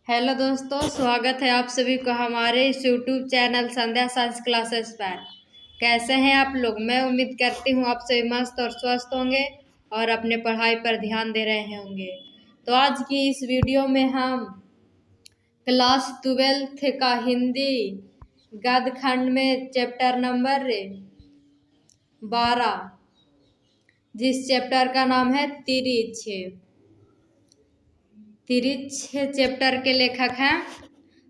Hello दोस्तों, स्वागत है आप सभी को हमारे इस यूट्यूब चैनल संध्या साइंस क्लासेस पर। कैसे हैं आप लोग? मैं उम्मीद करती हूँ आप सभी मस्त और स्वस्थ होंगे और अपने पढ़ाई पर ध्यान दे रहे होंगे। तो आज की इस वीडियो में हम क्लास 12th का हिंदी गद्य खंड में चैप्टर नंबर 12, जिस चैप्टर का नाम है तिरिछ चैप्टर के लेखक हैं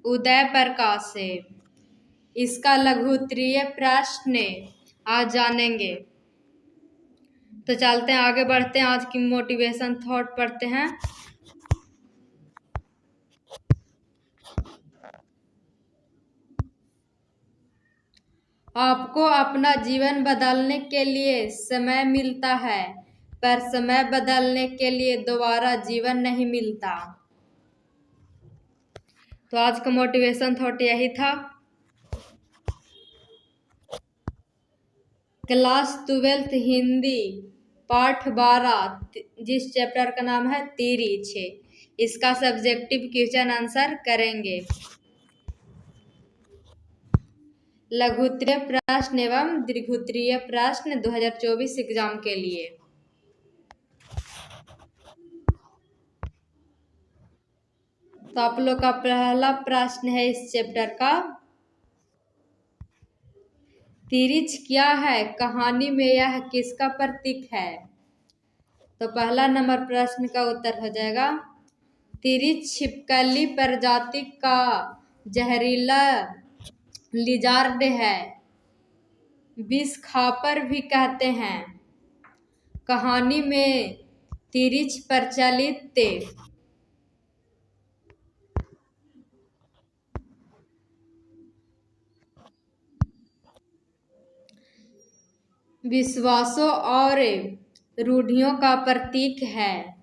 उदय प्रकाश से। इसका लघु उत्तरीय प्रश्न आज जानेंगे। तो चलते हैं, आगे बढ़ते हैं। आज की मोटिवेशन थॉट पढ़ते हैं। आपको अपना जीवन बदलने के लिए समय मिलता है, पर समय बदलने के लिए दोबारा जीवन नहीं मिलता। तो आज का मोटिवेशन थॉट यही था। क्लास 12th हिंदी पाठ 12, जिस चैप्टर का नाम है तिरिछ, इसका सब्जेक्टिव क्वेश्चन आंसर करेंगे। लघुत्तरीय प्रश्न एवं दीर्घोत्तरीय प्रश्न 2024 एग्जाम के लिए। तो आप लोग का पहला प्रश्न है इस चैप्टर का, तिरिछ क्या है? कहानी में यह किसका प्रतीक है? तो पहला नंबर प्रश्न का उत्तर हो जाएगा, तिरिछ छिपकली प्रजाति का जहरीला लिजार्ड है, विष खापर भी कहते हैं। कहानी में तिरिछ प्रचलित विश्वासों और रूढ़ियों का प्रतीक है।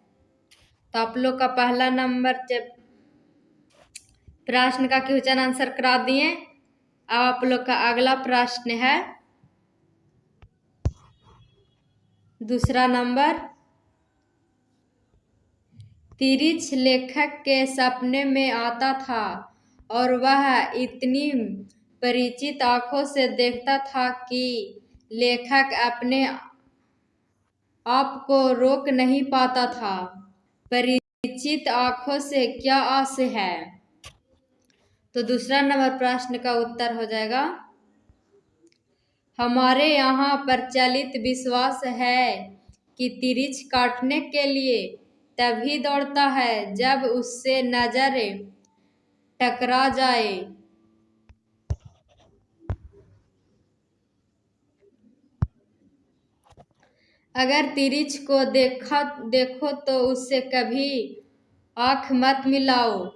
तो आप लोग का पहला नंबर प्रश्न का क्वेश्चन आंसर करा दिए। अब आप लोग का अगला प्रश्न है दूसरा नंबर, तिरिछ लेखक के सपने में आता था और वह इतनी परिचित आंखों से देखता था कि लेखक अपने आप को रोक नहीं पाता था। परिचित आंखों से क्या आस है? तो दूसरा नंबर प्रश्न का उत्तर हो जाएगा, हमारे यहाँ प्रचलित विश्वास है कि तिरिछ काटने के लिए तभी दौड़ता है जब उससे नजर टकरा जाए। अगर तिरिछ को देखो तो उससे कभी आँख मत मिलाओ।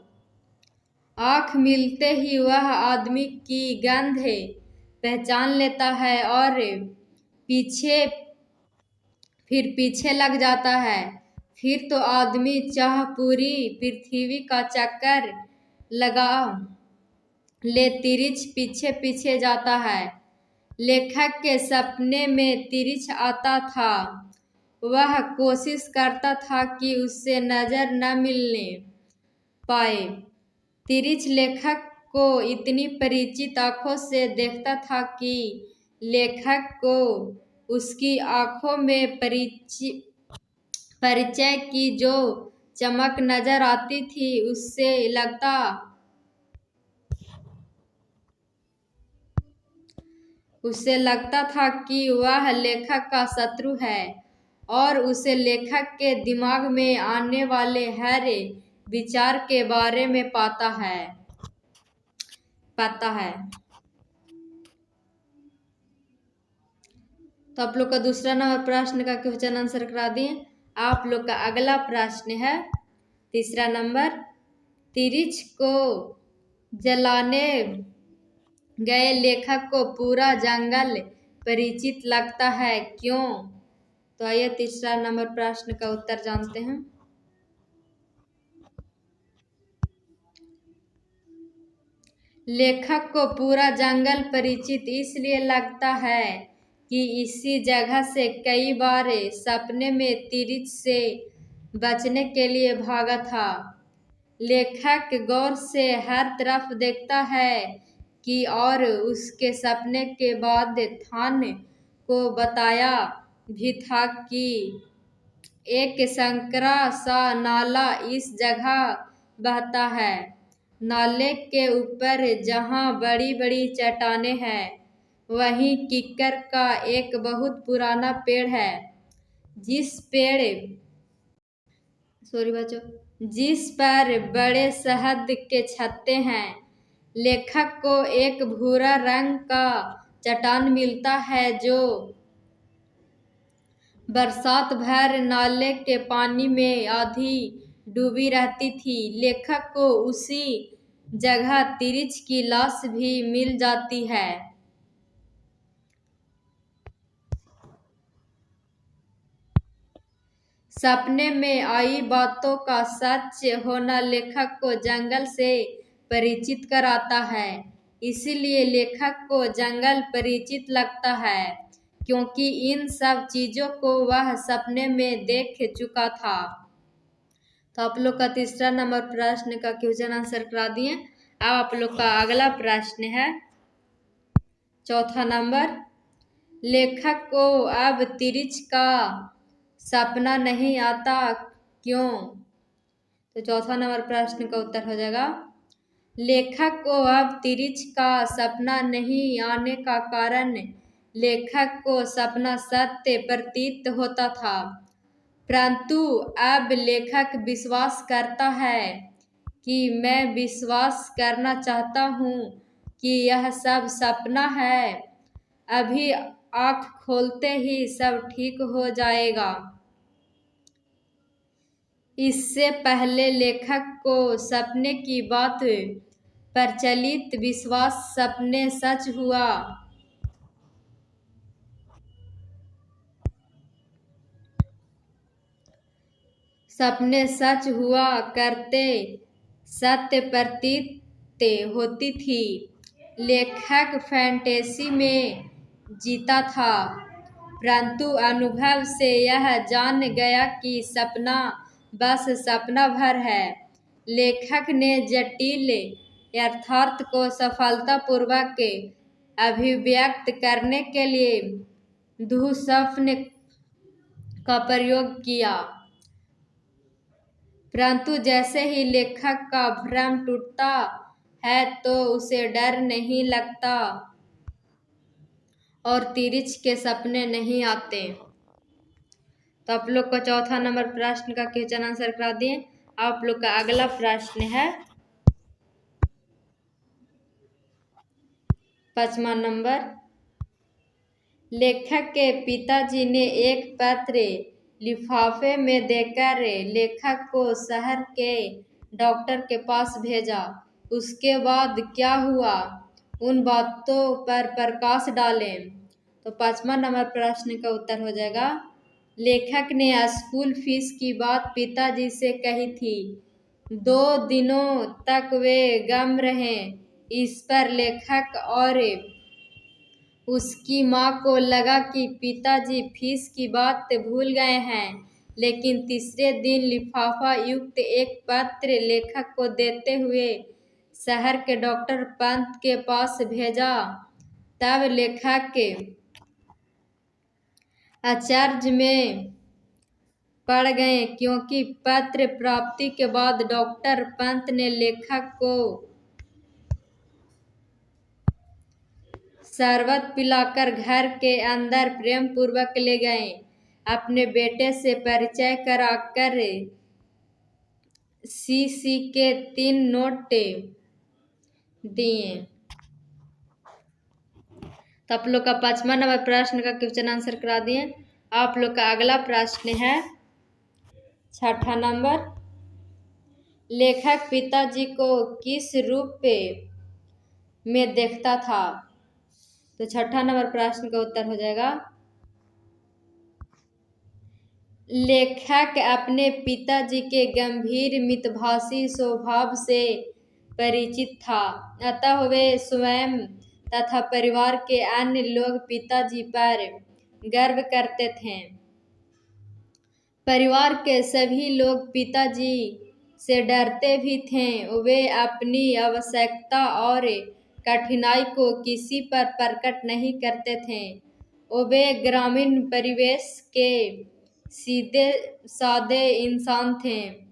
आँख मिलते ही वह आदमी की गंध पहचान लेता है और पीछे लग जाता है। फिर तो आदमी चाह पूरी पृथ्वी का चक्कर लगा ले, तिरिछ पीछे पीछे जाता है। लेखक के सपने में तिरिछ आता था। वह कोशिश करता था कि उससे नजर न मिलने पाए। तिरिछ लेखक को इतनी परिचित आंखों से देखता था कि लेखक को उसकी आंखों में परिचय की जो चमक नजर आती थी, उससे लगता था कि वह लेखक का शत्रु है और उसे लेखक के दिमाग में आने वाले हर विचार के बारे में पता है। तो आप लोग का दूसरा नंबर प्रश्न का क्वेश्चन आंसर करा दिए। आप लोग का अगला प्रश्न है तीसरा नंबर, तिरिछ को जलाने गए लेखक को पूरा जंगल परिचित लगता है, क्यों? तो आइए तीसरा नंबर प्रश्न का उत्तर जानते हैं। लेखक को पूरा जंगल परिचित इसलिए लगता है कि इसी जगह से कई बार सपने में तिरिछ से बचने के लिए भागा था। लेखक गौर से हर तरफ देखता है कि और उसके सपने के बाद थान को बताया भी था कि एक संकरा सा नाला इस जगह बहता है। नाले के ऊपर जहाँ बड़ी बड़ी चट्टानें हैं वहीं किक्कर का एक बहुत पुराना पेड़ है जिस पर बड़े शहद के छत्ते हैं। लेखक को एक भूरा रंग का चट्टान मिलता है जो बरसात भर नाले के पानी में आधी डूबी रहती थी। लेखक को उसी जगह तिरिच की लाश भी मिल जाती है। सपने में आई बातों का सच होना लेखक को जंगल से परिचित कराता है। इसीलिए लेखक को जंगल परिचित लगता है क्योंकि इन सब चीजों को वह सपने में देख चुका था। तो आप लोग का तीसरा नंबर प्रश्न का क्वेश्चन आंसर करा दिए। अब आप लोग का अगला प्रश्न है चौथा नंबर। लेखक को अब तिरिच का सपना नहीं आता क्यों? तो चौथा नंबर प्रश्न का उत्तर हो जाएगा लेखक को अब तिरिच का सपना नहीं आने का कारण लेखक को सपना सत्य प्रतीत होता था, परंतु अब लेखक विश्वास करता है कि मैं विश्वास करना चाहता हूँ कि यह सब सपना है। अभी आँख खोलते ही सब ठीक हो जाएगा। इससे पहले लेखक को सपने की बात प्रचलित विश्वास सपने सच हुआ। सपने सच हुआ करते सत्य प्रतीत होती थी। लेखक फैंटेसी में जीता था, परंतु अनुभव से यह जान गया कि सपना बस सपना भर है। लेखक ने जटिल यथार्थ को सफलतापूर्वक अभिव्यक्त करने के लिए दुःस्वप्न का प्रयोग किया, परंतु जैसे ही लेखक का भ्रम टूटता है तो उसे डर नहीं लगता और तिरिच के सपने नहीं आते। तो आप लोग को चौथा नंबर प्रश्न का क्वेश्चन आंसर करा दिए। आप लोग का अगला प्रश्न है पांचवा नंबर। लेखक के पिताजी ने एक पत्र लिफाफे में देकर लेखक को शहर के डॉक्टर के पास भेजा। उसके बाद क्या हुआ, उन बातों पर प्रकाश डालें। तो पांचवा नंबर प्रश्न का उत्तर हो जाएगा लेखक ने स्कूल फीस की बात पिताजी से कही थी। 2 दिनों तक वे गम रहे। इस पर लेखक और उसकी माँ को लगा कि पिताजी फीस की बात भूल गए हैं, लेकिन तीसरे दिन लिफाफा युक्त एक पत्र लेखक को देते हुए शहर के डॉक्टर पंत के पास भेजा। तब लेखक के आश्चर्य में पड़ गए क्योंकि पत्र प्राप्ति के बाद डॉक्टर पंत ने लेखक को शरबत पिलाकर घर के अंदर प्रेम पूर्वक ले गए। अपने बेटे से परिचय कराकर सीसी के 3 नोट दिए। तो आप लोग का पांचवा नंबर प्रश्न का क्वेश्चन आंसर करा दिए। आप लोग का अगला प्रश्न है छठा नंबर। लेखक पिताजी को किस रूप में देखता था? तो छठा नंबर प्रश्न का उत्तर हो जाएगा लेखक अपने पिताजी के गंभीर मितभाषी स्वभाव से परिचित था, अतः वे स्वयं तथा परिवार के अन्य लोग पिताजी पर गर्व करते थे। परिवार के सभी लोग पिताजी से डरते भी थे। वे अपनी आवश्यकता और कठिनाई को किसी पर प्रकट नहीं करते थे। वे ग्रामीण परिवेश के सीधे साधे इंसान थे।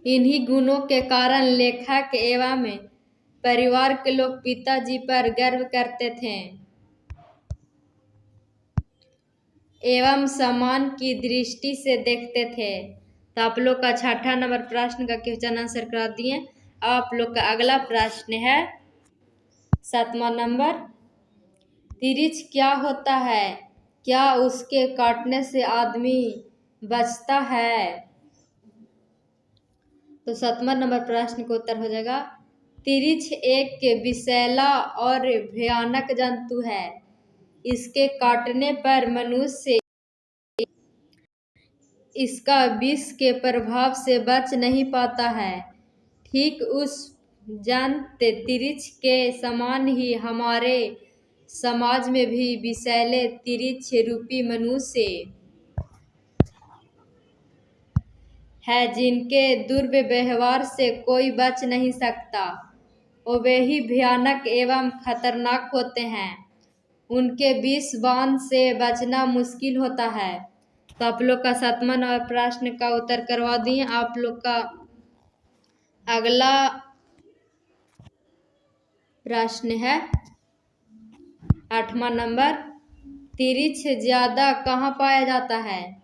इन्हीं गुणों के कारण लेखक एवं परिवार के लोग पिताजी पर गर्व करते थे एवं सम्मान की दृष्टि से देखते थे। तो आप लोग का 6ठा नंबर प्रश्न का क्वेश्चन आंसर करा दिए। अब आप लोग का अगला प्रश्न है 7वां नंबर, तिरिछ क्या होता है? क्या उसके काटने से आदमी बचता है? तो 7वां नंबर प्रश्न का उत्तर हो जाएगा, तिरिछ एक विषैला और भयानक जंतु है। इसके काटने पर मनुष्य इसका विष के प्रभाव से बच नहीं पाता है। ठीक उस जंतु तिरिछ के समान ही हमारे समाज में भी विषैले तिरिछ रूपी मनुष्य है, जिनके दुर्व्यवहार से कोई बच नहीं सकता। वे ही भयानक एवं खतरनाक होते हैं। उनके विष बाण से बचना मुश्किल होता है। तो आप लोग का 7वां नंबर प्रश्न का उत्तर करवा दिए। आप लोग का अगला प्रश्न है 8वां नंबर, तिरिछ ज्यादा कहाँ पाया जाता है?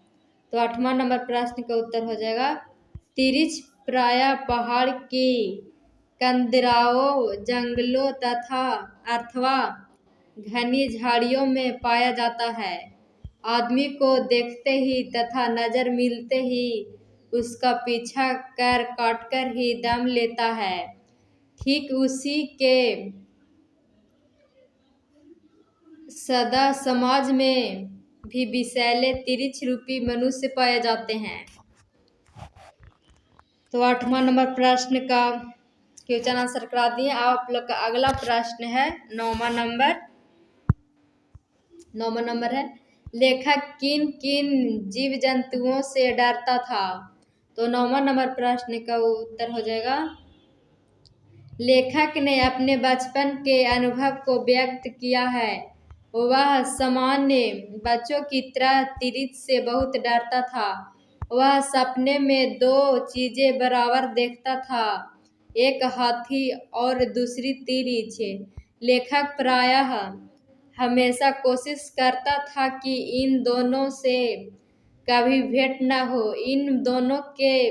तो 8वां नंबर प्रश्न का उत्तर हो जाएगा, तिरिछ प्रायः पहाड़ की कंदराओं, जंगलों तथा अथवा घनी झाड़ियों में पाया जाता है। आदमी को देखते ही तथा नजर मिलते ही उसका पीछा कर काटकर ही दम लेता है। ठीक उसी के सदा समाज में भी विषैले तिरिछ रूपी मनुष्य पाए जाते हैं। तो 8वां नंबर प्रश्न का क्वेश्चन आंसर करा दिए। आप लोग का अगला प्रश्न है 9वां नंबर है, लेखक किन किन जीव जंतुओं से डरता था? तो 9वां नंबर प्रश्न का उत्तर हो जाएगा, लेखक ने अपने बचपन के अनुभव को व्यक्त किया है। वह सामान्य बच्चों की तरह तिरिछ से बहुत डरता था। वह सपने में 2 चीजें बराबर देखता था, एक हाथी और दूसरी तिरिछ। लेखक प्रायः हमेशा कोशिश करता था कि इन दोनों से कभी भेंट न हो। इन दोनों के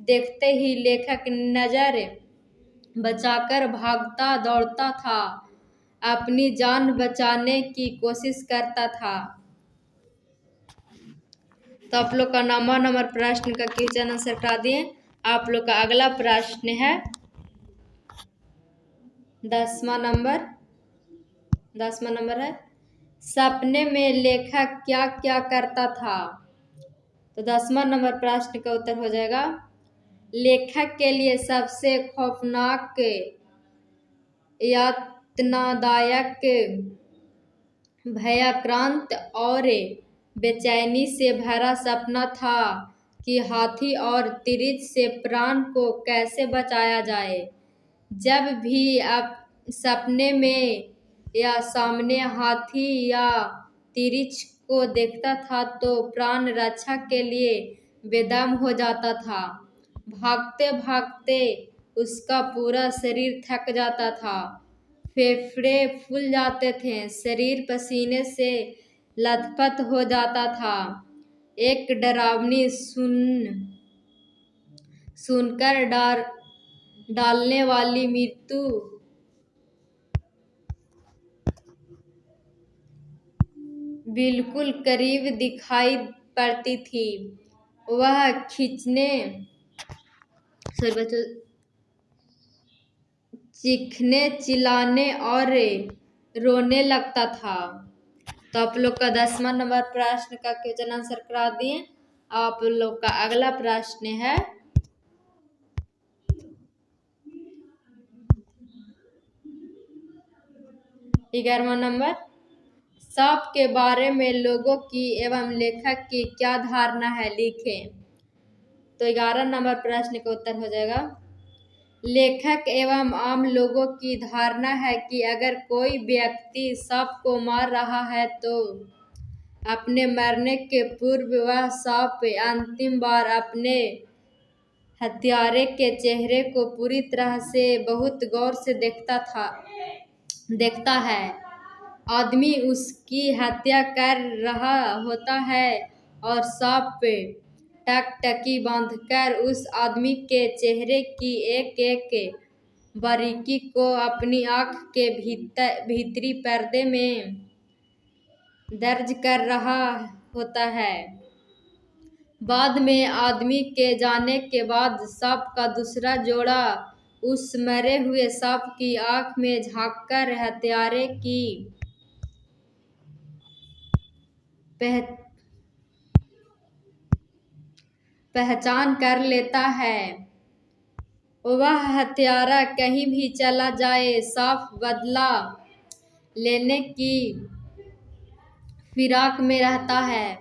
देखते ही लेखक नजर बचाकर भागता दौड़ता था, अपनी जान बचाने की कोशिश करता था। तो आप लोग का 9वां नंबर प्रश्न का क्वेश्चन आंसर करा दिए। आप लोग का अगला प्रश्न है 10वां नंबर है, सपने में लेखक क्या क्या करता था? तो 10वां नंबर प्रश्न का उत्तर हो जाएगा, लेखक के लिए सबसे खौफनाक यातनादायक, भयाक्रांत और बेचैनी से भरा सपना था कि हाथी और तिरिछ से प्राण को कैसे बचाया जाए। जब भी आप सपने में या सामने हाथी या तिरिछ को देखता था तो प्राण रक्षा के लिए बेदम हो जाता था। भागते भागते उसका पूरा शरीर थक जाता था, फेफड़े फूल जाते थे, शरीर पसीने से लथपथ हो जाता था। एक डरावनी सुनकर डालने वाली मृत्यु बिल्कुल करीब दिखाई पड़ती थी। वह चीखने, चिल्लाने और रोने लगता था। तो आप लोग का 10वां नंबर प्रश्न का क्वेश्चन आंसर करा दिए। आप लोग का अगला प्रश्न है 11वां नंबर, सांप के बारे में लोगों की एवं लेखक की क्या धारणा है, लिखें। तो 11 नंबर प्रश्न का उत्तर हो जाएगा। लेखक एवं आम लोगों की धारणा है कि अगर कोई व्यक्ति सांप को मार रहा है तो अपने मरने के पूर्व वह सांप अंतिम बार अपने हत्यारे के चेहरे को पूरी तरह से बहुत गौर से देखता है। आदमी उसकी हत्या कर रहा होता है और सांप टकटकी बांधकर उस आदमी के चेहरे की एक एक बारीकी को अपनी आँख के भीतरी पर्दे में दर्ज कर रहा होता है। बाद में आदमी के जाने के बाद सांप का दूसरा जोड़ा उस मरे हुए सांप की आँख में झांककर हत्यारे की पहचान कर लेता है। वह हत्यारा कहीं भी चला जाए, सांप बदला लेने की फिराक में रहता है।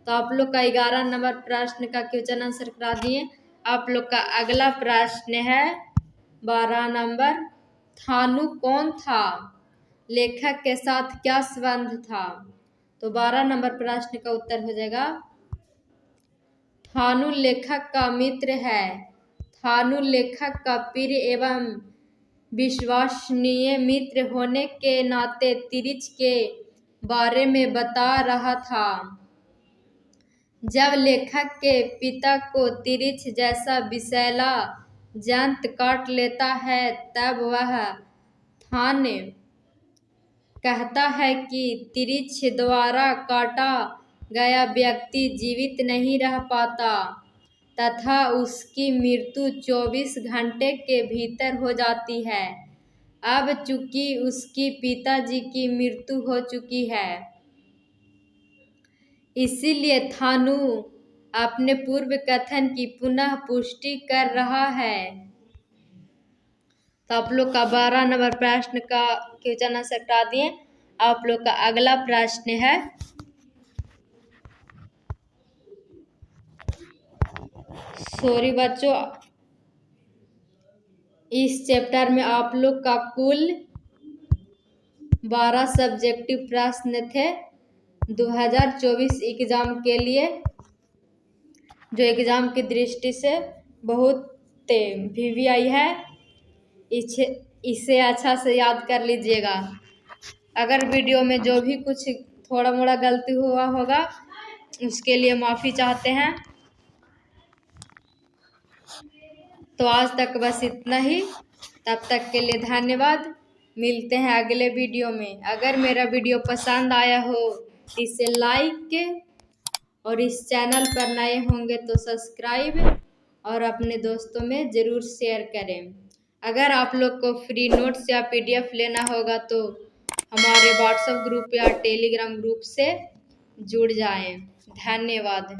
तो आप लोग का 11 नंबर प्रश्न का क्वेश्चन आंसर करा दिए। आप लोग का अगला प्रश्न है 12 नंबर। थानू कौन था? लेखक के साथ क्या संबंध था? तो 12 नंबर प्रश्न का उत्तर हो जाएगा थानू लेखक का मित्र है। थानू लेखक का प्रिय एवं विश्वसनीय मित्र होने के नाते तिरिच के बारे में बता रहा था। जब लेखक के पिता को तिरिच जैसा विषैला जंतु काट लेता है तब वह थान कहता है कि तिरिच द्वारा काटा गया व्यक्ति जीवित नहीं रह पाता तथा उसकी मृत्यु 24 घंटे के भीतर हो जाती है। अब चूंकि उसकी पिताजी की मृत्यु हो चुकी है, इसीलिए थानू अपने पूर्व कथन की पुनः पुष्टि कर रहा है। तो आप लोग का 12 नंबर प्रश्न का क्वेश्चन आंसर करा दिए। आप लोग का अगला प्रश्न है सॉरी बच्चों, इस चैप्टर में आप लोग का कुल 12 सब्जेक्टिव प्रश्न थे 2024 एग्जाम के लिए, जो एग्जाम की दृष्टि से बहुत VVI है। इसे अच्छा से याद कर लीजिएगा। अगर वीडियो में जो भी कुछ थोड़ा मोड़ा गलती हुआ होगा उसके लिए माफ़ी चाहते हैं। तो आज तक बस इतना ही। तब तक के लिए धन्यवाद। मिलते हैं अगले वीडियो में। अगर मेरा वीडियो पसंद आया हो इसे लाइक और इस चैनल पर नए होंगे तो सब्सक्राइब और अपने दोस्तों में ज़रूर शेयर करें। अगर आप लोग को फ्री नोट्स या PDF लेना होगा तो हमारे व्हाट्सएप ग्रुप या टेलीग्राम ग्रुप से जुड़ जाएं। धन्यवाद।